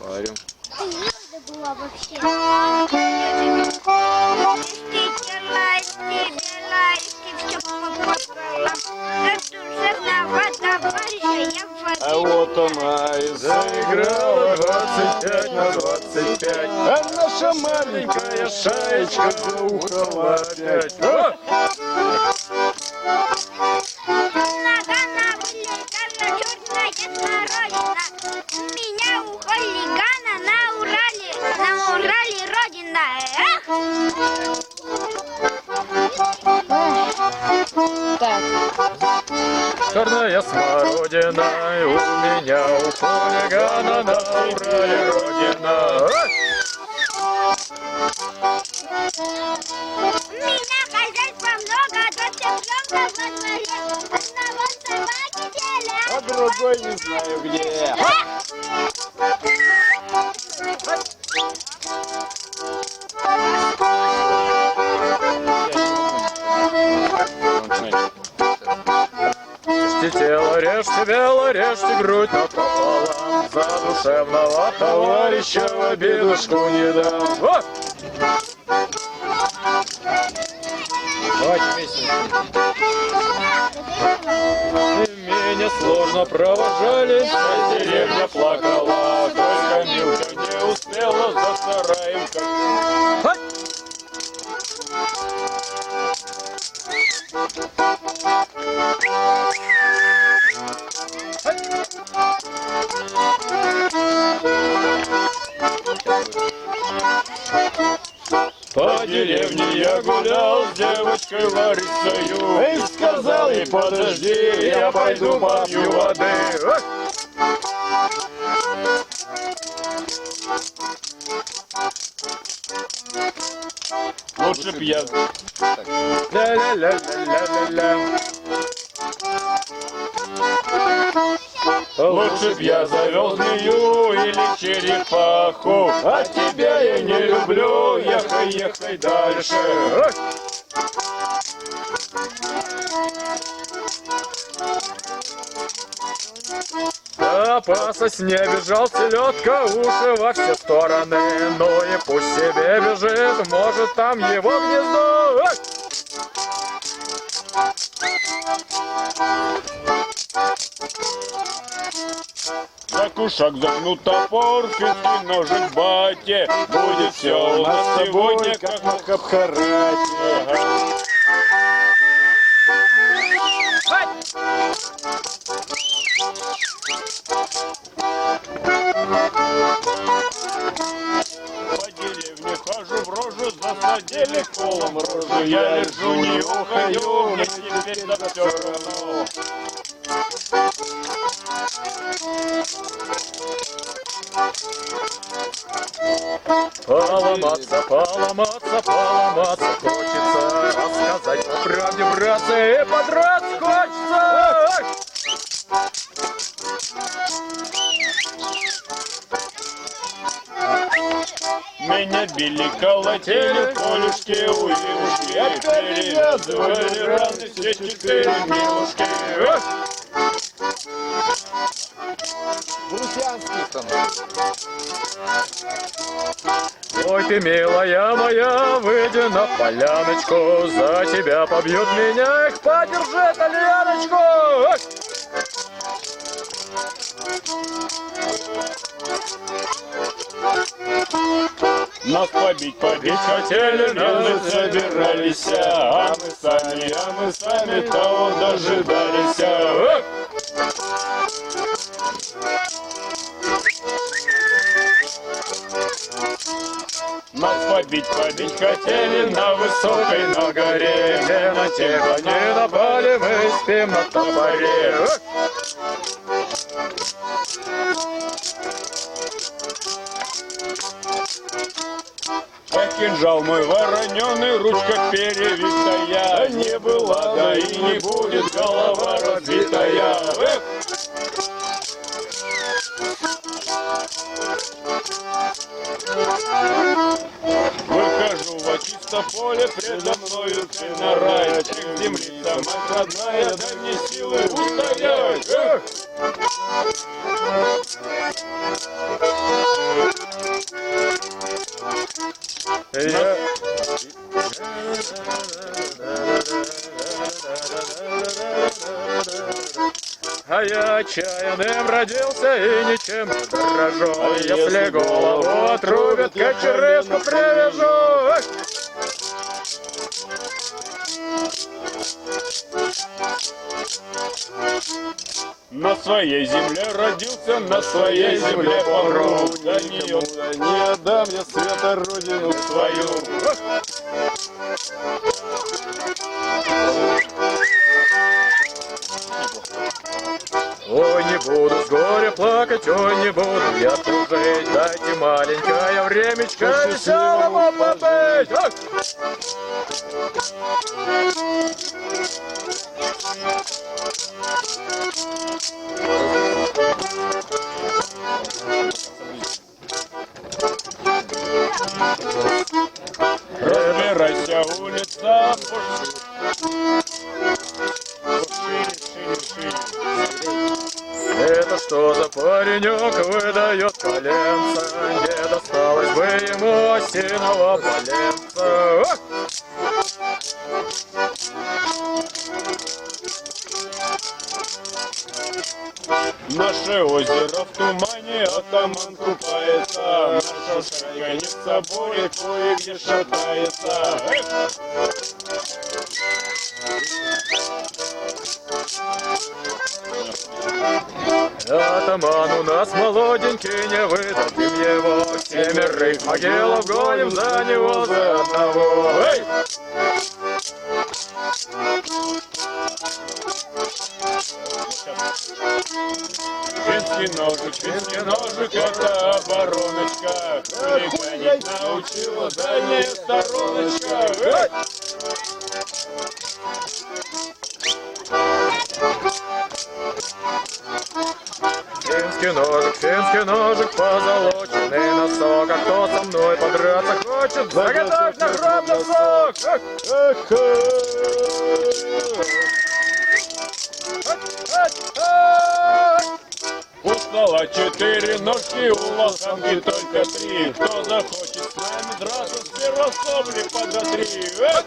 Варим. Ты некогда была вообще. А вот она и заиграла 25 на 25. А наша маленькая шаечка заухала опять. Меня у хулигана на Урале родина. Так. Черная смородина, и у меня у хулигана на Урале родина. У меня хозяйства много, до цыпленка во дворе. Одного собаки делят, А другой не знаю где. Режьте тело, режьте бело, режьте грудь напополам. За душевного товарища в обидушку не дам. О! Давайте вместе. Меня сложно провожали, вся деревня плакала. Только Милка не успела за сараем как... По деревне я гулял с девочкой Ларисою. И сказал ей: подожди, я пойду попью воды. Лучше б я... Ля-ля-ля-ля-ля-ля-ля. Лучше б я завел змею или черепаху. А тебя я не люблю, ехай, ехай дальше. А по сосне бежал селедка, уши во все стороны. Ну и пусть себе бежит, может там его гнездо. За кушак загнут топор, киски ножик бате. Будет все у нас сегодня, как в Махабхарате. По деревне хожу в рожу, засадили колом рожу. Я лежу, не ухожу, мне теперь да все равно. Поломаться, поломаться, поломаться хочется. Рассказать по правде, братцы, и подраться хочется. Меня били, колотили, колюшки, уилушки. Перевязывали раны, все 4 милушки. Брусянский там. Ой, ты, милая моя, выйди на поляночку. За тебя побьют меня, их подержи, Тальяночку. Нас побить хотели, но мы собирались. А мы сами того дожидались. Нас побить хотели на высокой на горе. Не на тебя не напали, мы спим на топоре. Как кинжал мой вороненый, ручка перевитая. Не была, да и не будет голова разбитая. Выхожу во чисто поле, предо мною цена рай. Землица мать родная, дай мне силы устоять. А я отчаянным родился и ничем не дорожу. Если голову отрубят, как черешку привяжу. На своей земле родился, на своей земле помру. Да Не отдам я света родину свою. Ой, не буду с горя плакать, ой, не буду я тужить. Дайте маленькое времечко веселому побыть. Ах! разбирайся, улица, Это что за паренек выдает коленца? Не досталось бы ему осиного поленца. Ах! Наше озеро в тумане, атаман купается. Наша шагоница буря кое-где шатается. Атаман у нас молоденький, не выдадим его. Семерых могилов гоним за него за одного. Эй! Финский ножик, это обороночка. Хулиганить научила дальняя стороночка. Эй! Финский ножик, позолоченный носок. А кто со мной подраться хочет, заготовь на гроб носок. Эх, эх, У стола 4 ножки, у лоханки только 3. Кто захочет с нами драться, сперва собли подотри. Эх!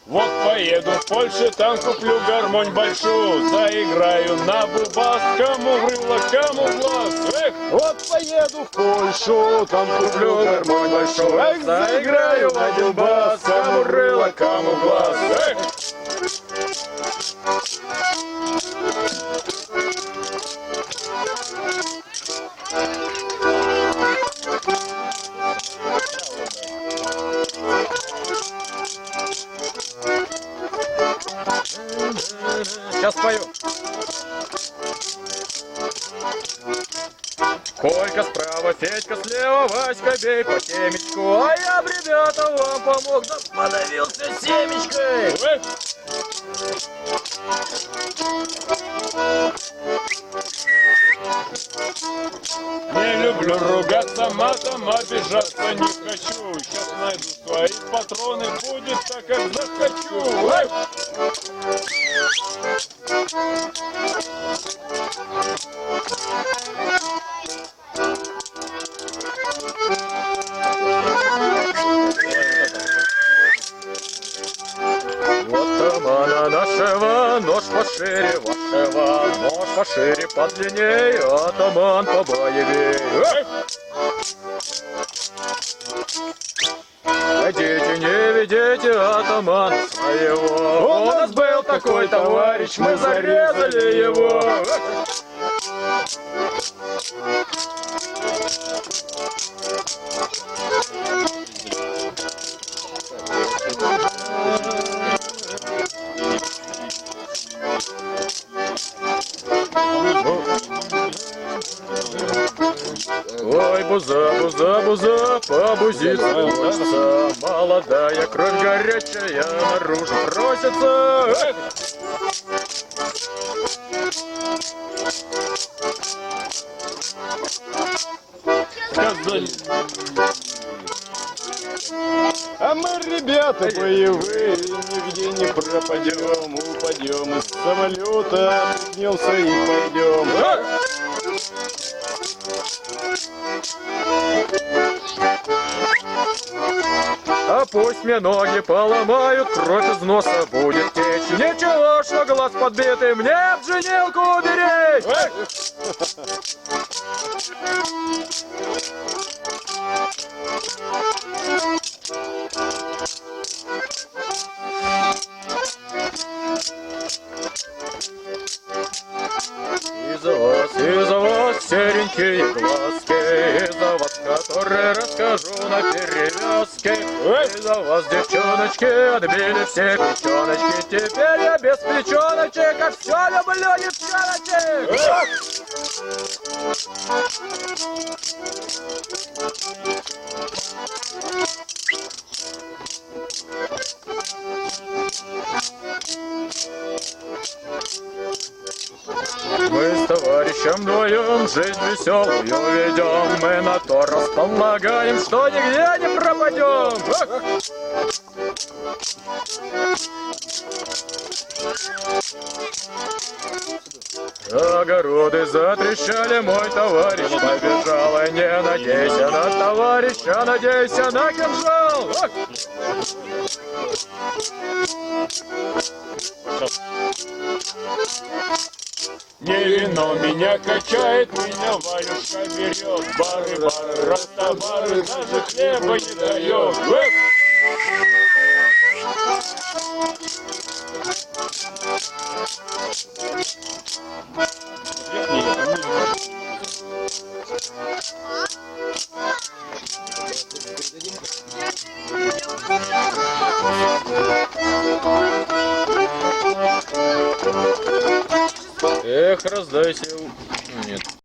Вот поеду в Польшу, там куплю гармонь большую, заиграю на бубас, кому рыло, кому глаз. Эх! Вот поеду в Польшу, там куплю гармонь большую. эх, заиграю в один бас, кому рыло, кому глаз. Эх! Сейчас пою. Колька справа, Федька слева, Васька бей по темечку. А я, ребята, вам помог, да подавился семечкой. Эх! Не люблю ругаться матом, обижаться не хочу. Сейчас найду свои патроны, будет так, как захочу. Эх! Вот атамана нашего, нож пошире вашего, нож пошире подлиннее, атаман побоевей. Эх! Хотите, не видите атамана своего. У нас был такой товарищ, мы зарезали его. Ой, буза, буза, буза, побузиться хочется. Молодая кровь горячая наружу просится. Эх! сказали. А мы, ребята боевые, нигде не пропадем. Упадем из самолета, пнемся и пойдем. А пусть мне ноги поломают, кровь из носа будет течь. Ничего, что глаз подбитый, мне обженилку уберечь. Из-за вас серенькие глазки, из-за вас, которые расскажу на перевязке. Из-за вас, девчоночки, отбили все печеночки. Теперь я без печеночек, а все люблю девчоночек. Мы с товарищем вдвоем жизнь веселую ведем. Мы на то располагаем, что нигде не пропадем. Огороды затрещали, мой товарищ побежал. И не надейся на товарища, надейся на кинжал. Не вино меня качает, меня Валюшка берет. Бары, растобары, даже хлеба не дает. Эх, раздайся. Нет.